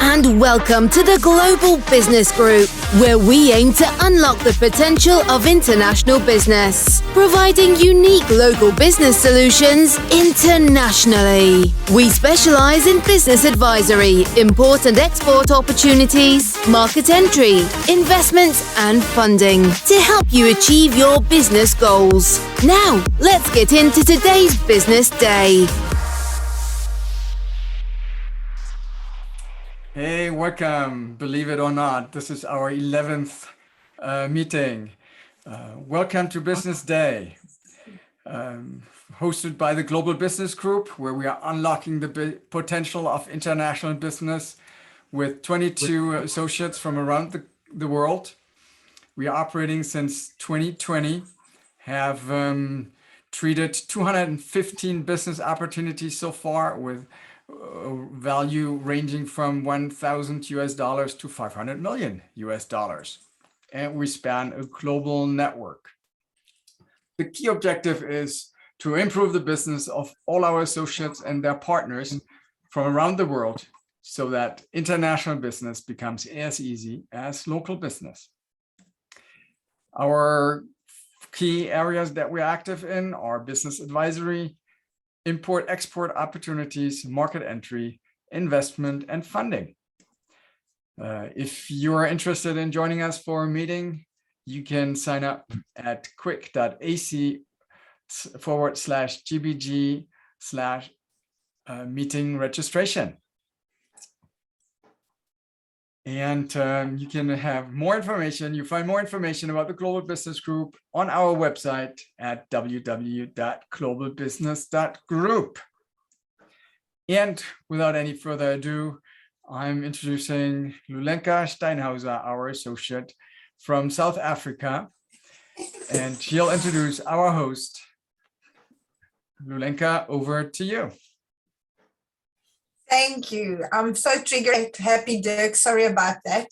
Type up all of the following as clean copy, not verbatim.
and welcome to the Global Business Group, where we aim to unlock the potential of international business, providing unique local business solutions internationally. We specialize in business advisory, import and export opportunities, market entry, investments, and funding to help you achieve your business goals. Now, let's get into today's Business Day. Hey, welcome. Believe it or not, this is our 11th meeting. Welcome to Business Day, hosted by the Global Business Group, where we are unlocking the potential of international business with 22 associates from around the world. We are operating since 2020, have treated 215 business opportunities so far with value ranging from $1,000 to $500 million. And we span a global network. The key objective is to improve the business of all our associates and their partners from around the world so that international business becomes as easy as local business. Our key areas that we're active in are business advisory, import-export opportunities, market entry, investment, and funding. If you are interested in joining us for a meeting, you can sign up at quick.ac/gbg/meeting registration. And you can have more information. You find more information about the Global Business Group on our website at www.globalbusiness.group. And without any further ado, I'm introducing Lulenka Steinhauser, our associate from South Africa, and she'll introduce our host. Lulenka, over to you. Thank you. I'm so triggered. Happy, Dirk. Sorry about that.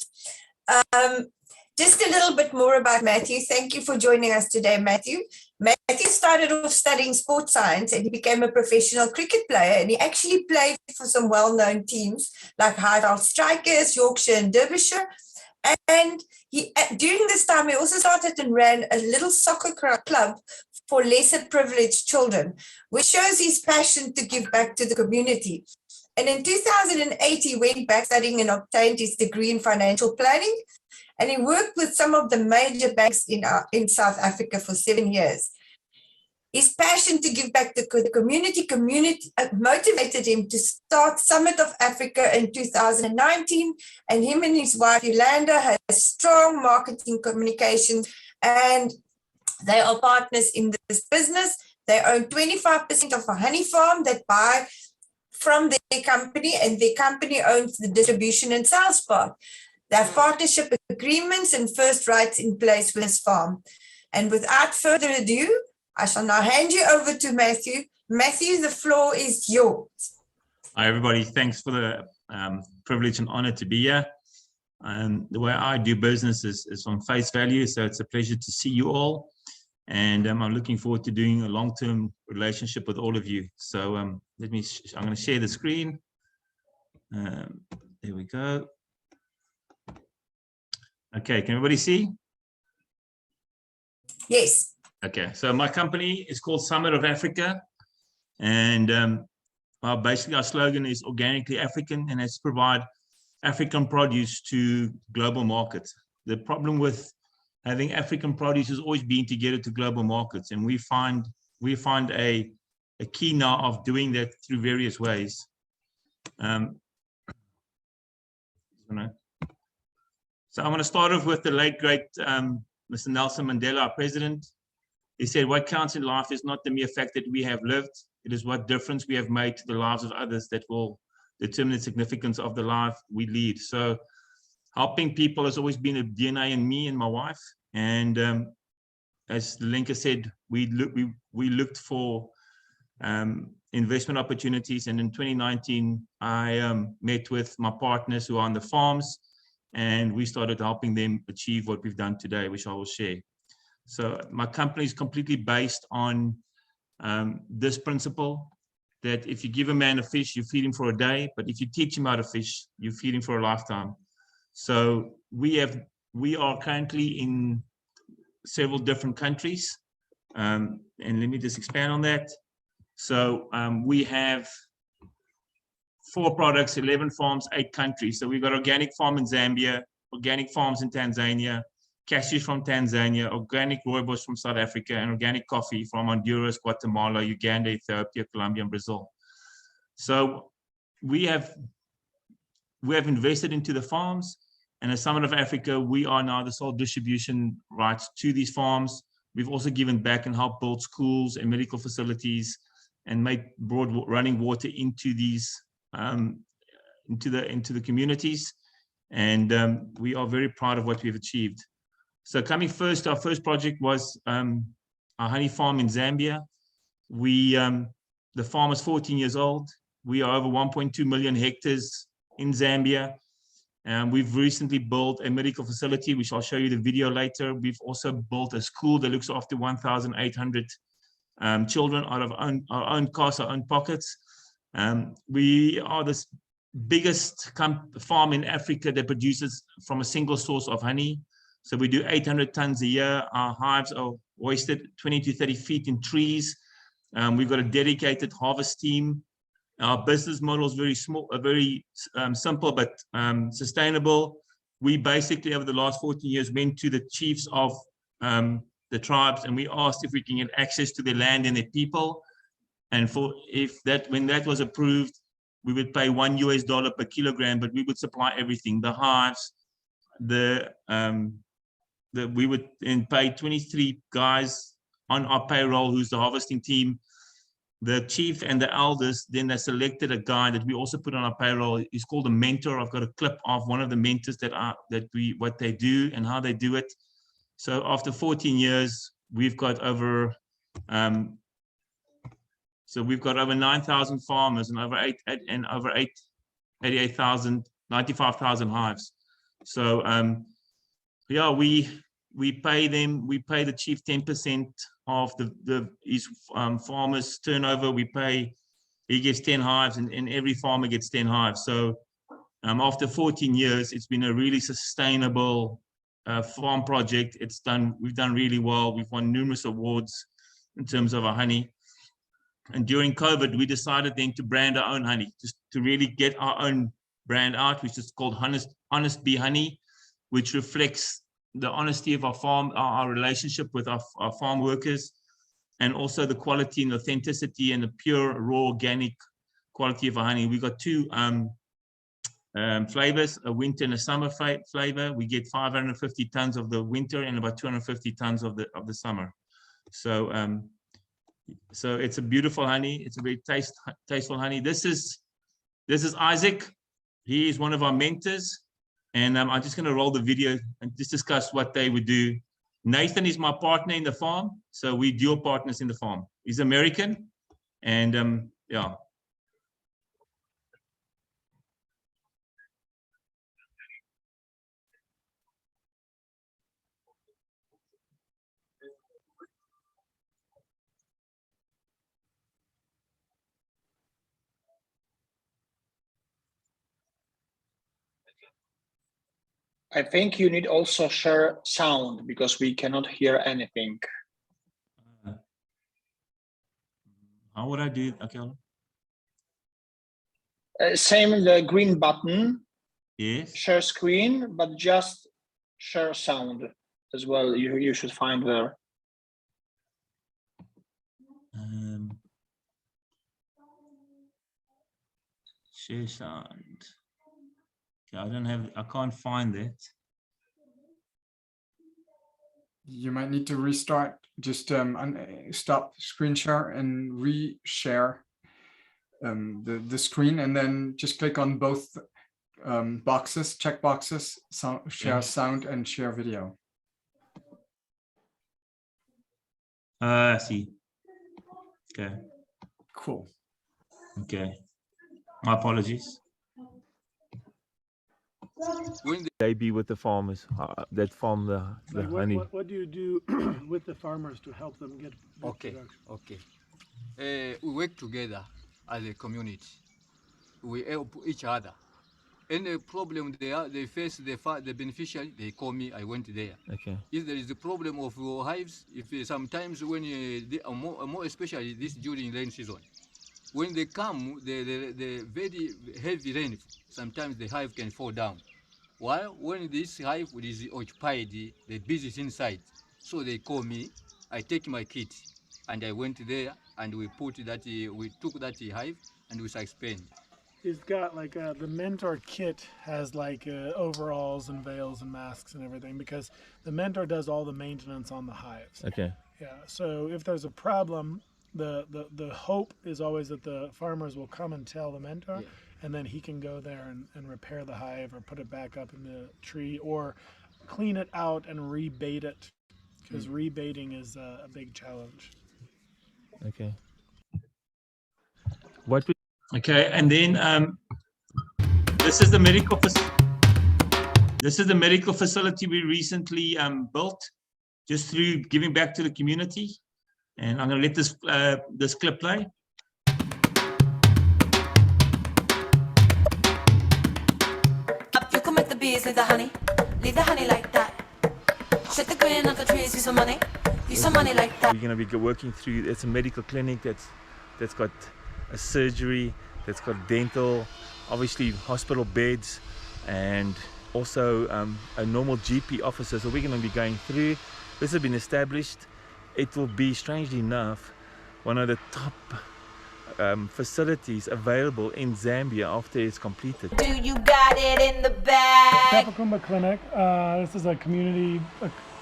Just a little bit more about Matthew. Thank you for joining us today, Matthew. Matthew started off studying sports science and he became a professional cricket player, and he actually played for some well-known teams like Highveld Strikers, Yorkshire and Derbyshire. And during this time, he also started and ran a little soccer club for lesser privileged children, which shows his passion to give back to the community. And in 2008, he went back studying and obtained his degree in financial planning. And he worked with some of the major banks in South Africa for 7 years. His passion to give back to the community motivated him to start Summit of Africa in 2019. And him and his wife, Yolanda, have strong marketing communications, and they are partners in this business. They own 25% of a honey farm that buy from their company, and their company owns the distribution and sales part. They have partnership agreements and first rights in place with this farm. And without further ado, I shall now hand you over to Matthew. Matthew, the floor is yours. Hi, everybody. Thanks for the privilege and honor to be here. The way I do business is on face value, so it's a pleasure to see you all. And I'm looking forward to doing a long-term relationship with all of you. So I'm going to share the screen. There we go. Okay, can everybody see? Yes. Okay, so my company is called Summit of Africa. And basically our slogan is organically African, and it's to provide African produce to global markets. The problem with having African produce has always been to get it to global markets, and we find a key now of doing that through various ways. So I'm going to start off with the late great Mr. Nelson Mandela, our president. He said, "What counts in life is not the mere fact that we have lived; it is what difference we have made to the lives of others that will determine the significance of the life we lead." So helping people has always been a DNA in me and my wife. And as Lulenka said, we looked for investment opportunities. And in 2019, I met with my partners who are on the farms, and we started helping them achieve what we've done today, which I will share. So my company is completely based on this principle. that if you give a man a fish, you feed him for a day, but if you teach him how to fish, you feed him for a lifetime. So we are currently in several different countries. And let me just expand on that. So we have 4 products, 11 farms, 8 countries. So we've got organic farm in Zambia, organic farms in Tanzania, cashews from Tanzania, organic rooibos from South Africa, and organic coffee from Honduras, Guatemala, Uganda, Ethiopia, Colombia, and Brazil. So we have invested into the farms, and as Summit of Africa, we are now the sole distribution rights to these farms. We've also given back and helped build schools and medical facilities and make broad running water into these into the communities, and we are very proud of what we've achieved. So coming first, our first project was our honey farm in Zambia. The farm is 14 years old. We are over 1.2 million hectares in Zambia. And we've recently built a medical facility, which I'll show you the video later. We've also built a school that looks after 1,800 children out of our own costs, our own pockets. We are the biggest farm in Africa that produces from a single source of honey. So we do 800 tons a year. Our hives are hoisted 20 to 30 feet in trees. We've got a dedicated harvest team. Our business model is very small, very simple, but sustainable. We basically, over the last 14 years, went to the chiefs of the tribes, and we asked if we can get access to their land and their people. And when that was approved, we would pay $1 per kilogram, but we would supply everything: the hives, we would then pay 23 guys on our payroll, who's the harvesting team. The chief and the elders, then they selected a guy that we also put on our payroll. He's called a mentor. I've got a clip of one of the mentors what they do and how they do it. So after 14 years, we've got over 9,000 farmers and over 95,000 hives. So yeah, we pay them. We pay the chief 10% of his farmers' turnover. He gets 10 hives, and every farmer gets 10 hives. So after 14 years, it's been a really sustainable farm project. We've done really well. We've won numerous awards in terms of our honey. And during COVID, we decided then to brand our own honey, just to really get our own brand out, which is called Honest Bee Honey, which reflects the honesty of our farm, our relationship with our farm workers, and also the quality and authenticity and the pure, raw, organic quality of our honey. We got 2 flavors, a winter and a summer flavor. We get 550 tons of the winter and about 250 tons of the summer. So so it's a beautiful honey. It's a very tasteful honey. This is Isaac. He is one of our mentors. And I'm just going to roll the video and just discuss what they would do. Nathan is my partner in the farm. So we dual partners in the farm. He's American. And yeah. I think you need also share sound because we cannot hear anything. How would I do it? Okay. Same the green button. Yes. Share screen, but just share sound as well. You should find there. Share sound. Okay, I can't find that. You might need to restart, just stop screen share and reshare the screen, and then just click on both check boxes, share sound and share video. I see. Okay. Cool. Okay. My apologies. When they be with the farmers that farm the honey? What do you do with the farmers to help them get production? Okay. We work together. as a community. We help each other. Any problem they face, the beneficiary, they call me, I went there. Okay. If there is a problem of hives, if sometimes when, more especially this during rain season, when they come, the very heavy rain, sometimes the hive can fall down. While when this hive is occupied, the bees is inside. So they call me, I take my kit, and I went there, and we took that hive, and we suspend. He's got like the mentor kit has like overalls and veils and masks and everything, because the mentor does all the maintenance on the hives. Okay. Yeah. So if there's a problem, the hope is always that the farmers will come and tell the mentor, and then he can go there and repair the hive or put it back up in the tree or clean it out and rebait it, because rebaiting is a big challenge. Okay. What? Okay, and then this is the medical facility we recently built, just through giving back to the community. And I'm going to let this clip play. You come with the bees, leave the honey like that. Shut the grain of the trees, use some money like that. We're going to be working through. It's a medical clinic that's got a surgery, that's got dental, obviously hospital beds, and also a normal GP officer. So we're going to be going through. This has been established. It will be, strangely enough, one of the top facilities available in Zambia after it's completed. Do you got it in the bag? Kapakumba Clinic. This is a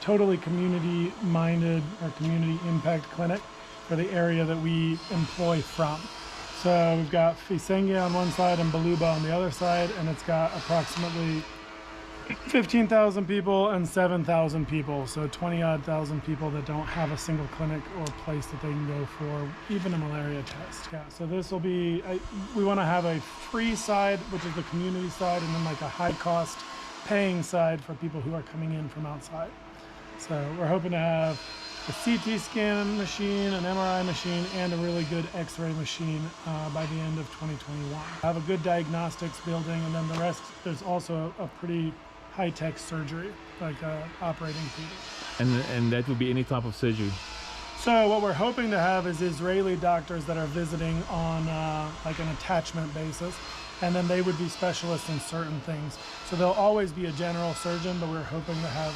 totally community-minded or community impact clinic for the area that we employ from. So we've got Fisenge on one side and Baluba on the other side, and it's got approximately 15,000 people and 7,000 people, so 20-odd thousand people that don't have a single clinic or place that they can go for even a malaria test. Yeah, so this will be, we want to have a free side, which is the community side, and then like a high-cost paying side for people who are coming in from outside. So we're hoping to have a CT scan machine, an MRI machine, and a really good X-ray machine by the end of 2021. Have a good diagnostics building, and then the rest, there's also a pretty high-tech surgery, like operating theater. And that would be any type of surgery? So what we're hoping to have is Israeli doctors that are visiting on like an attachment basis, and then they would be specialists in certain things. So there'll always be a general surgeon, but we're hoping to have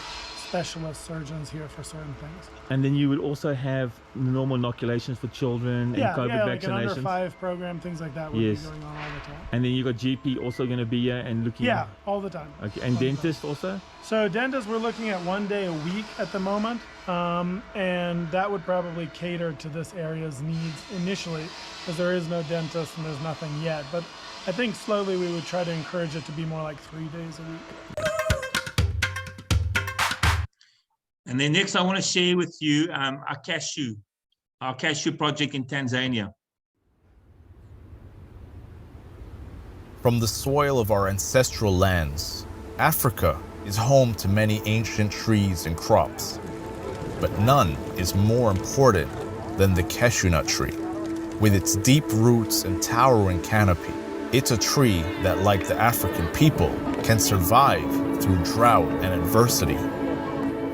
specialist surgeons here for certain things. And then you would also have normal inoculations for children and COVID like vaccinations? an under 5 program, things like that would be going on all the time. And then you got GP also going to be here and looking? Yeah, all the time. Okay, and dentist also? So dentists, we're looking at 1 day a week at the moment, and that would probably cater to this area's needs initially, because there is no dentist and there's nothing yet. But I think slowly we would try to encourage it to be more like 3 days a week. And then next, I want to share with you our Cashew project in Tanzania. From the soil of our ancestral lands, Africa is home to many ancient trees and crops. But none is more important than the cashew nut tree. With its deep roots and towering canopy, it's a tree that, like the African people, can survive through drought and adversity.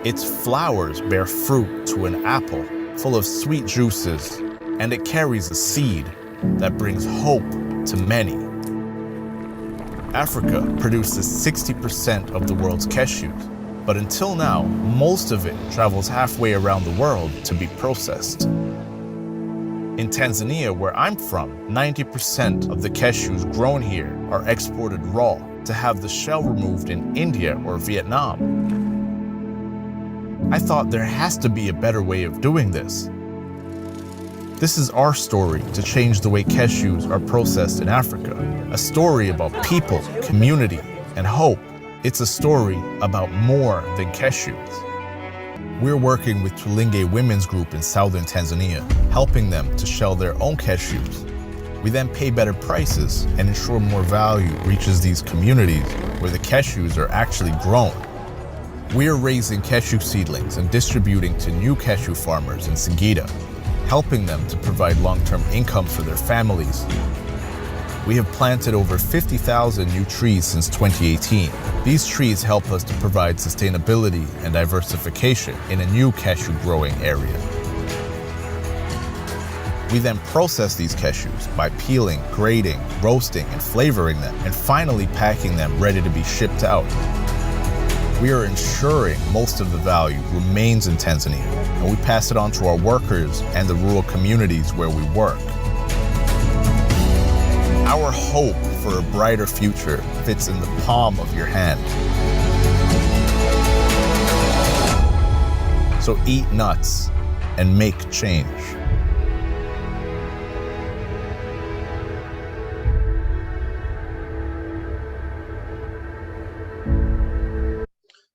Its flowers bear fruit to an apple full of sweet juices, and it carries a seed that brings hope to many. Africa produces 60% of the world's cashews, but until now, most of it travels halfway around the world to be processed. In Tanzania, where I'm from, 90% of the cashews grown here are exported raw to have the shell removed in India or Vietnam. I thought there has to be a better way of doing this. This is our story to change the way cashews are processed in Africa. A story about people, community, and hope. It's a story about more than cashews. We're working with Lulenka Women's Group in southern Tanzania, helping them to shell their own cashews. We then pay better prices and ensure more value reaches these communities where the cashews are actually grown. We are raising cashew seedlings and distributing to new cashew farmers in Singida. helping them to provide long-term income for their families. We have planted over 50,000 new trees since 2018. These trees help us to provide sustainability and diversification in a new cashew growing area. We then process these cashews by peeling, grading, roasting, and flavoring them, and finally packing them ready to be shipped out. We are ensuring most of the value remains in Tanzania, and we pass it on to our workers and the rural communities where we work. Our hope for a brighter future fits in the palm of your hand. So eat nuts and make change.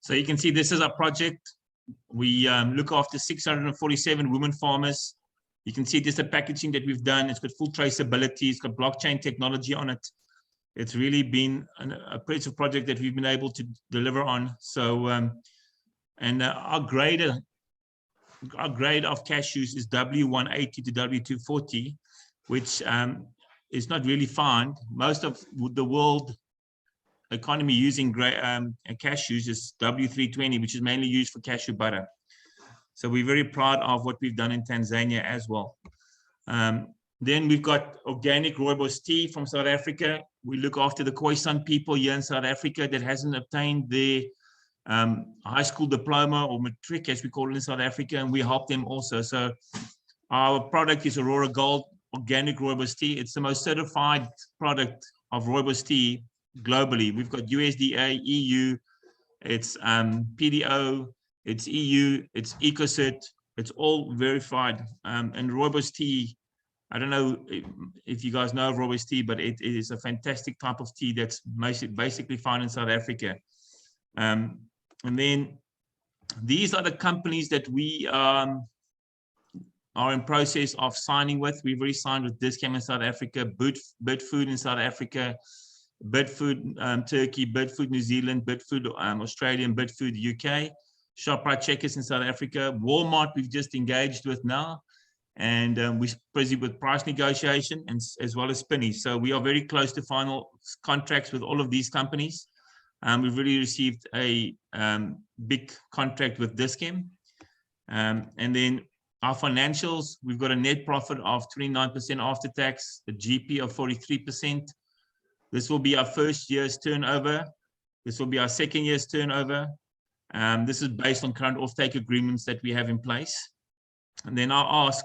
So you can see this is our project. We look after 647 women farmers. You can see this the packaging that we've done. It's got full traceability. It's got blockchain technology on it. It's really been a impressive project that we've been able to deliver on. So, our grade of cashews is W180 to W240, which is not really found. Most of the world economy using cashews is W320, which is mainly used for cashew butter. So we're very proud of what we've done in Tanzania as well. Then we've got organic rooibos tea from South Africa. We look after the Khoisan people here in South Africa that hasn't obtained their high school diploma or matric, as we call it in South Africa, and we help them also. So our product is Aurora Gold Organic Rooibos Tea. It's the most certified product of rooibos tea globally. We've got USDA, EU, it's PDO, it's EU, it's EcoCert, it's all verified. And rooibos tea, I don't know if you guys know of rooibos tea, but it is a fantastic type of tea that's basically found in South Africa. And then these are the companies that we are in process of signing with. We've already signed with Discam in South Africa, Bidfood in South Africa, Bidfood Turkey, Bidfood New Zealand, Bidfood Australia, and Bidfood UK. ShopRite Checkers in South Africa. Walmart we've just engaged with now, and we're busy with price negotiation and as well as Spinny. So we are very close to final contracts with all of these companies. We've really received a big contract with Discam. And then our financials, we've got a net profit of 29% after tax, a GP of 43%. This will be our first year's turnover. This will be our second year's turnover. This is based on current offtake agreements that we have in place. And then our ask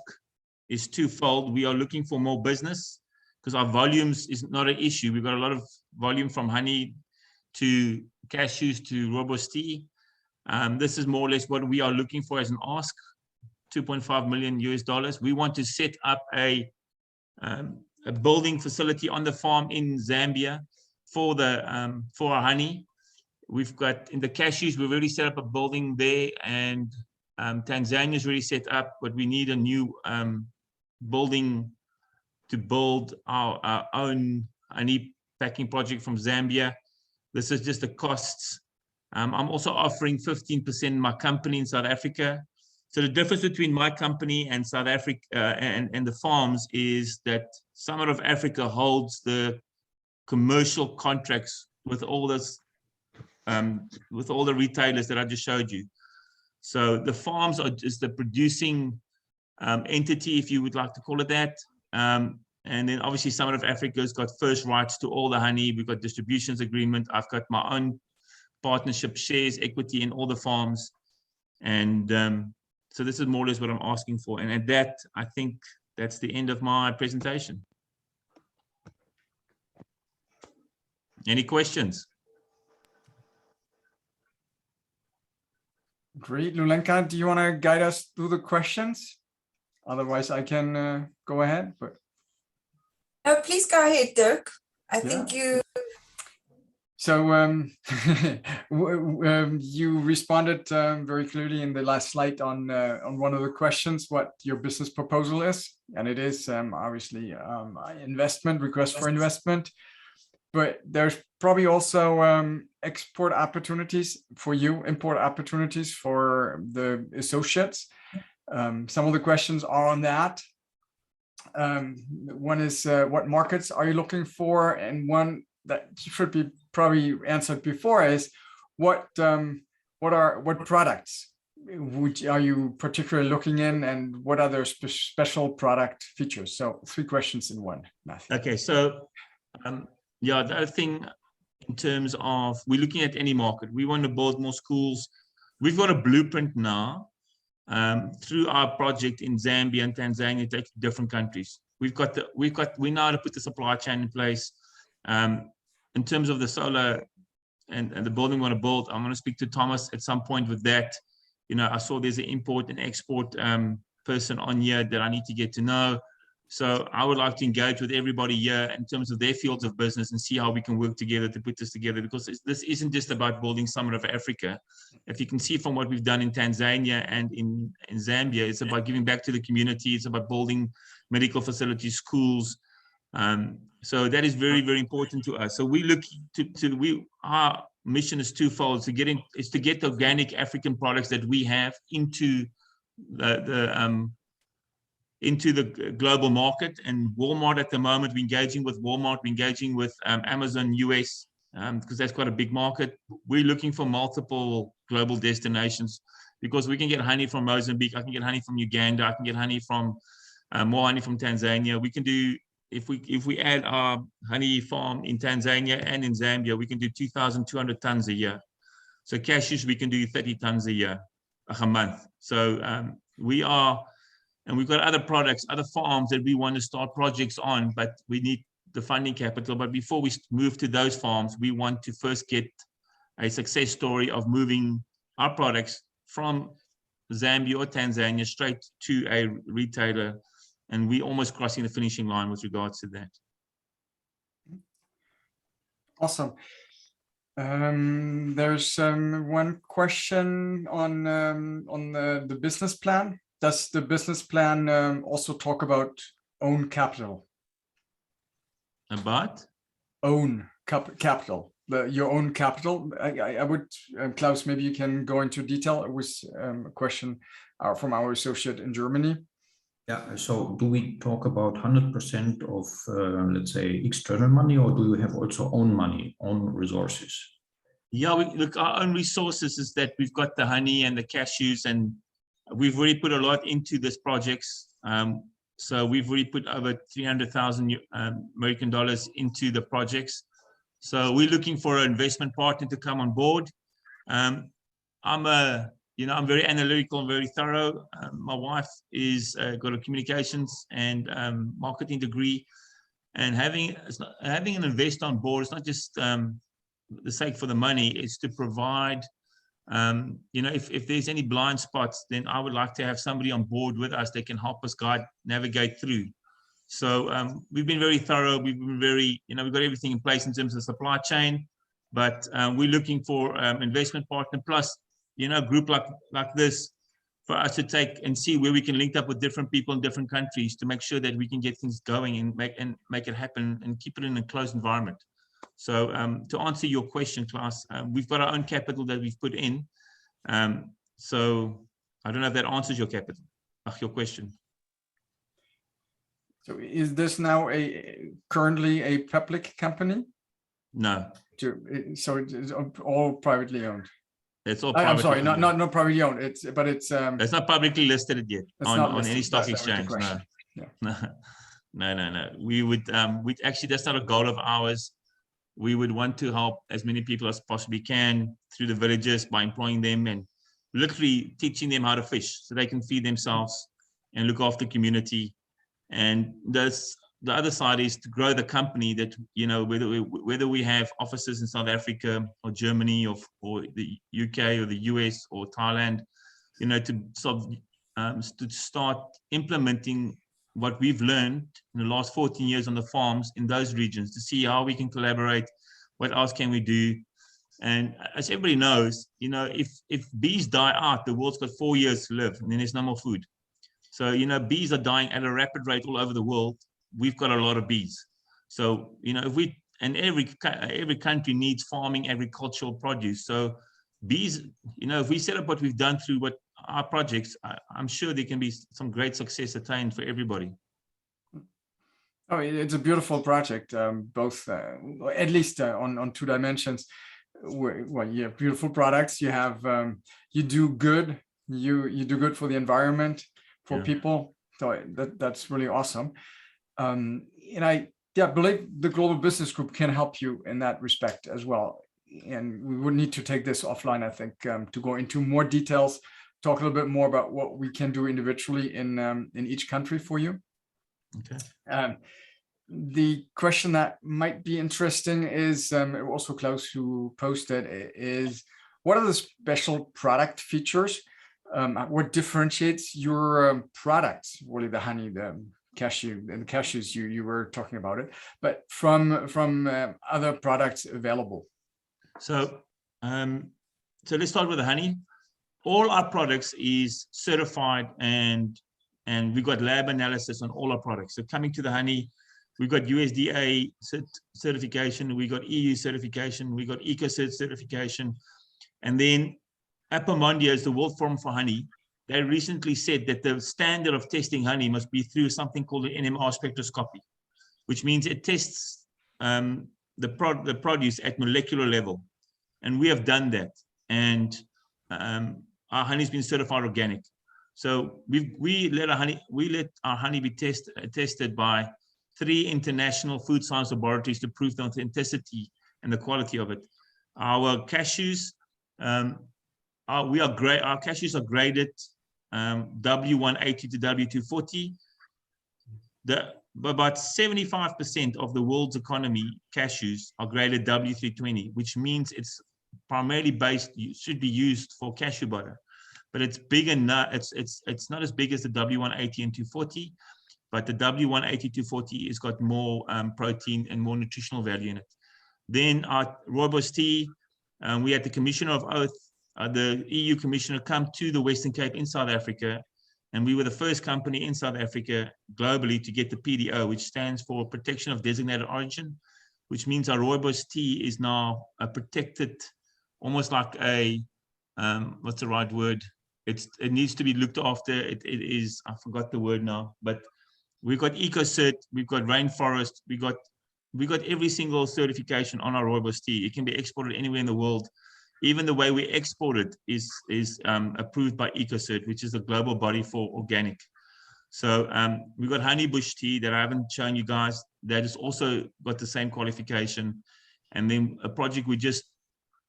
is twofold. We are looking for more business because our volumes is not an issue. We've got a lot of volume from honey to cashews to rooibos tea. This is more or less what we are looking for as an ask, $2.5 million US. We want to set up a building facility on the farm in Zambia for our honey. We've got in the cashews, we've already set up a building there, and Tanzania's already set up, but we need a new building to build our own honey packing project from Zambia. This is just the costs. I'm also offering 15% in my company in South Africa. So the difference between my company and South Africa and the farms is that Summit of Africa holds the commercial contracts with all this, with all the retailers that I just showed you. So the farms are just the producing entity, if you would like to call it that. And then obviously Summit of Africa has got first rights to all the honey. We've got distributions agreement. I've got my own partnership shares, equity in all the farms. And so this is more or less what I'm asking for. And at that, I think that's the end of my presentation. Any questions? Great. Lulenka, do you want to guide us through the questions? Otherwise, I can go ahead. But no, please go ahead, Dirk. I think you. So you responded very clearly in the last slide on one of the questions, what your business proposal is, and it is obviously investment, request for investment, but there's probably also export opportunities for you, import opportunities for the associates. Some of the questions are on that. One is what markets are you looking for, and one that should be probably answered before is what products are you particularly looking in, and what other special product features? So 3 questions in one, Matthew. Okay, so yeah, the other thing in terms of, we're looking at any market. We want to build more schools. We've got a blueprint now through our project in Zambia and Tanzania, take different countries. We know how to put the supply chain in place. In terms of the solar and the building we want to build, I'm going to speak to Thomas at some point with that. You know, I saw there's an import and export person on here that I need to get to know. So I would like to engage with everybody here in terms of their fields of business and see how we can work together to put this together, because this isn't just about building Summit of Africa. If you can see from what we've done in Tanzania and in Zambia, it's about giving back to the community. It's about building medical facilities, schools. So that is very, very important to us. So we look our mission is twofold. To get the organic African products that we have into the global market. And Walmart at the moment, we're engaging with Walmart, we're engaging with Amazon US, because that's quite a big market. We're looking for multiple global destinations, because we can get honey from Mozambique, I can get honey from Uganda, I can get honey from more honey from Tanzania. We can do, if we add our honey farm in Tanzania and in Zambia, we can do 2,200 tons a year. So cashews, we can do 30 tons a month. So and we've got other products, other farms that we want to start projects on, but we need the funding capital. But before we move to those farms, we want to first get a success story of moving our products from Zambia or Tanzania straight to a retailer. And we're almost crossing the finishing line with regards to that. Awesome. There's one question on the business plan. Does the business plan also talk about own capital? About? Own capital, your own capital. I would, Klaus, maybe you can go into detail. It was a question from our associate in Germany. Yeah, so do we talk about 100% of, let's say, external money, or do you have also own money, own resources? Yeah, look, our own resources is that we've got the honey and the cashews, and we've really put a lot into this projects. So we've really put over 300,000 American dollars into the projects. So we're looking for an investment partner to come on board. I'm very analytical and very thorough. My wife is got a communications and marketing degree, and having an investor on board, it's not just the sake for the money. It's to provide. If there's any blind spots, then I would like to have somebody on board with us that can help us navigate through. So we've been very thorough. We've been very, we've got everything in place in terms of supply chain, but we're looking for investment partner plus, a group like this for us to take and see where we can link up with different people in different countries to make sure that we can get things going and make it happen and keep it in a closed environment. So to answer your question, Klaus, we've got our own capital that we've put in. So I don't know if that answers your question. So is this now currently a public company? No. So it's all privately owned? It's all I'm sorry, not privately owned. It's not publicly listed yet on any stock exchange. No. Yeah. No. We actually, that's not a goal of ours. We would want to help as many people as possibly can through the villages by employing them and literally teaching them how to fish so they can feed themselves and look after the community. And the other side is to grow the company that, whether we have offices in South Africa or Germany or the UK or the US or Thailand, to start implementing what we've learned in the last 14 years on the farms in those regions, to see how we can collaborate, what else can we do. And as everybody knows, if bees die out, the world's got 4 years to live and then there's no more food. So, bees are dying at a rapid rate all over the world. We've got a lot of bees. So, every country needs farming, agricultural produce. So bees, if we set up what we've done through what our projects, I'm sure there can be some great success attained for everybody. Oh, it's a beautiful project, both at least on two dimensions. Well, you have beautiful products. You have you do good. You do good for the environment, for people. So that's really awesome. And I believe the Global Business Group can help you in that respect as well. And we would need to take this offline, I think, to go into more details, talk a little bit more about what we can do individually in each country for you. Okay. The question that might be interesting is also Klaus who posted is, what are the special product features? What differentiates your products? Really, the honey, the cashew, and the cashews you were talking about it, but from other products available. So let's start with the honey. All our products is certified, and we got lab analysis on all our products. So coming to the honey, we got USDA certification, we got EU certification, we got EcoCert certification, and then Apimondia is the World Forum for Honey. They recently said that the standard of testing honey must be through something called an NMR spectroscopy, which means it tests the produce at molecular level, and we have done that. And our honey's been certified organic. So we let our honey be tested by 3 international food science laboratories to prove the authenticity and the quality of it. Our cashews, our cashews are graded W180 to W240. About 75% of the world's economy cashews are graded W320, which means it's primarily should be used for cashew butter, but it's big enough. It's not as big as the W180 and 240, but the W180 240 has got more protein and more nutritional value in it. Then our rooibos tea, we had the Commissioner of Oath, the EU Commissioner, come to the Western Cape in South Africa, and we were the first company in South Africa globally to get the PDO, which stands for Protection of Designated Origin, which means our rooibos tea is now a protected, almost like a, what's the right word? It needs to be looked after. It is, I forgot the word now, but we've got EcoCert, we've got Rainforest, we got every single certification on our rooibos tea. It can be exported anywhere in the world. Even the way we export it is approved by EcoCert, which is a global body for organic. So we've got honey bush tea that I haven't shown you guys. That has also got the same qualification. And then a project we just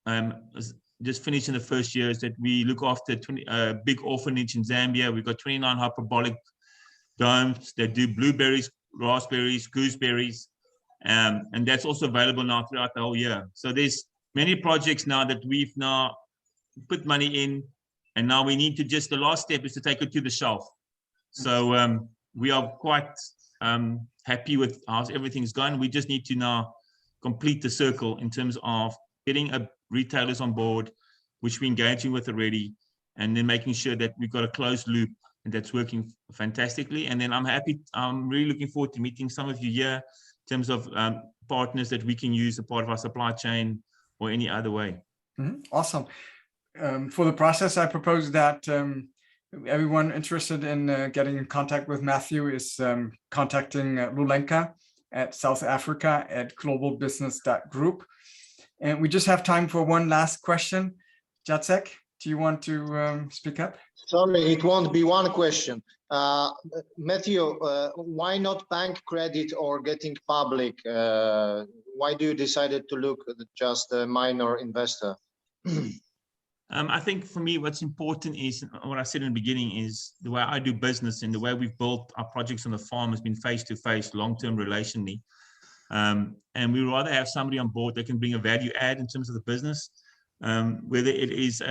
finished in the first year is that we look after a big orphanage in Zambia. We've got 29 hyperbolic domes that do blueberries, raspberries, gooseberries, and that's also available now throughout the whole year. So there's many projects now that we've now put money in, and now we need to just, the last step is to take it to the shelf. So we are quite happy with how everything's gone. We just need to now complete the circle in terms of getting retailers on board, which we're engaging with already, and then making sure that we've got a closed loop and that's working fantastically. And then I'm really looking forward to meeting some of you here in terms of partners that we can use as part of our supply chain or any other way. Awesome. For the process, I propose that everyone interested in getting in contact with Matthew is contacting Lulenka at South Africa at globalbusiness.group. And we just have time for one last question. Jacek, do you want to speak up? Sorry, it won't be one question. Matthew, why not bank credit or getting public? Why do you decided to look at just a minor investor? I think for me, what's important is what I said in the beginning is the way I do business and the way we've built our projects on the farm has been face-to-face, long-term relationally. And we rather have somebody on board that can bring a value add in terms of the business, whether it is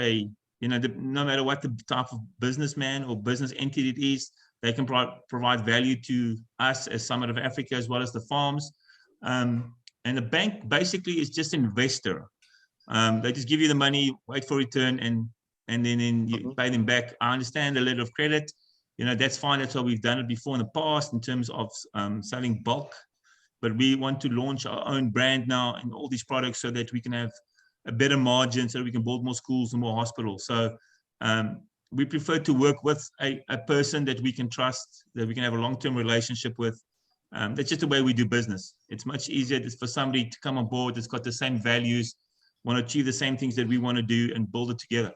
no matter what the type of businessman or business entity it is, they can provide value to us as Summit of Africa as well as the farms. And the bank basically is just an investor. They just give you the money, wait for return, and then you pay them back. I understand a letter of credit, that's fine. That's how we've done it before in the past in terms of selling bulk. But we want to launch our own brand now in all these products so that we can have a better margin, so that we can build more schools and more hospitals. So we prefer to work with a person that we can trust, that we can have a long-term relationship with. That's just the way we do business. It's much easier for somebody to come on board that's got the same values, want to achieve the same things that we want to do, and build it together.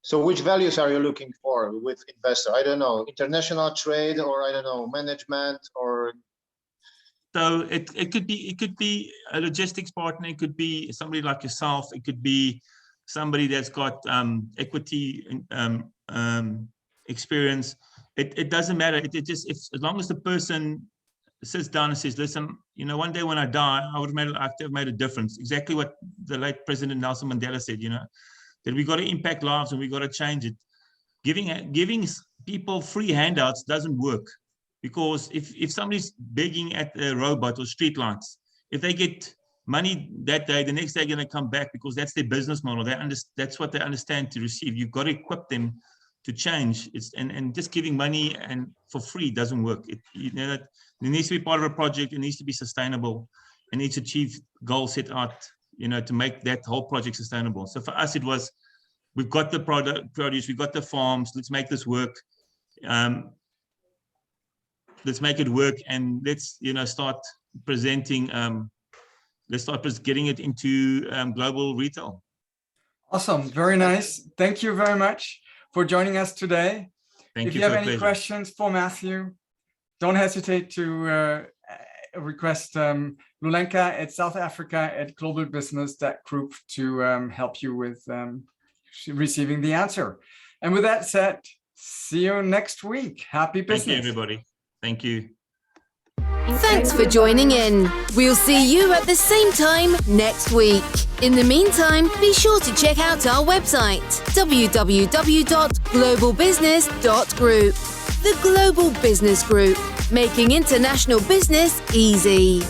So which values are you looking for with investor? I don't know, international trade, or I don't know, management, or? So it could be a logistics partner. It could be somebody like yourself. It could be somebody that's got equity experience. It doesn't matter. It just, as long as the person sits down and says, listen, you know, one day when I die, I would have made a difference. Exactly what the late President Nelson Mandela said, you know, that we got to impact lives and we got to change it. Giving people free handouts doesn't work, because if somebody's begging at a robot or street lights, if they get money that day, the next day they're going to come back, because that's their business model. That's what they understand to receive. You've got to equip them to change. And just giving money and for free doesn't work. There needs to be part of a project. It needs to be sustainable. It needs to achieve goals set out, you know, to make that whole project sustainable. So for us, it was, we've got the produce, we've got the farms. Let's make this work. Let's make it work, and let's, you know, start presenting. Let's start getting it into global retail. Awesome, very nice. Thank you very much for joining us today. If you have any questions for Matthew, don't hesitate to request Lulenka at South Africa at globalbusiness.group to help you with receiving the answer. And with that said, see you next week. Happy business. Thank you, everybody. Thank you. Thanks for joining in. We'll see you at the same time next week. In the meantime, be sure to check out our website, www.globalbusiness.group. The Global Business Group, making international business easy.